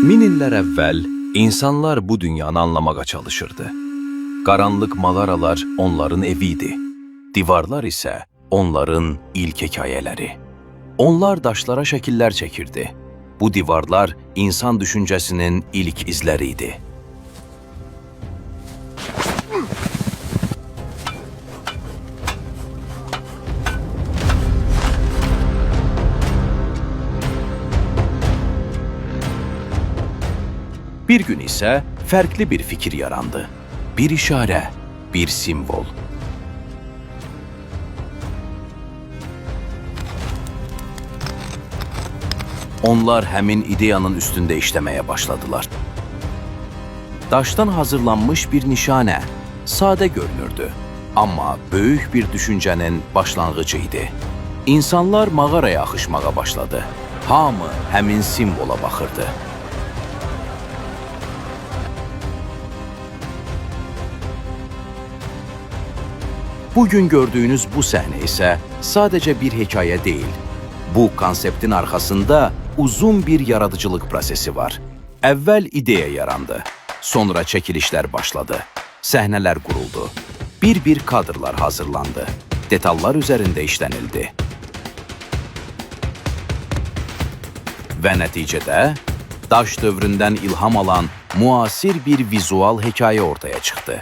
Min illər əvvəl insanlar bu dünyanı anlamağa çalışırdı. Qaranlıq mağaralar onların eviydi. Divarlar isə onların ilk hekayələri. Onlar daşlara şəkillər çəkirdi. Bu divarlar insan düşüncəsinin ilk izləri idi. Bir gün isə fərqli bir fikir yarandı. Bir işarə, bir simvol. Onlar həmin ideyanın üstündə işləməyə başladılar. Daşdan hazırlanmış bir nişanə, sadə görünürdü, amma böyük bir düşüncənin başlanğıcı idi. İnsanlar mağaraya axışmağa başladı. Hamı həmin simvola baxırdı. Bugün gördüyünüz bu səhnə isə sadəcə bir hekayə deyil. Bu konseptin arxasında uzun bir yaradıcılıq prosesi var. Əvvəl ideya yarandı, sonra çəkilişlər başladı, səhnələr quruldu, bir-bir kadrlar hazırlandı, detallar üzərində işlənildi. Və nəticədə daş dövründən ilham alan müasir bir vizual hekayə ortaya çıxdı.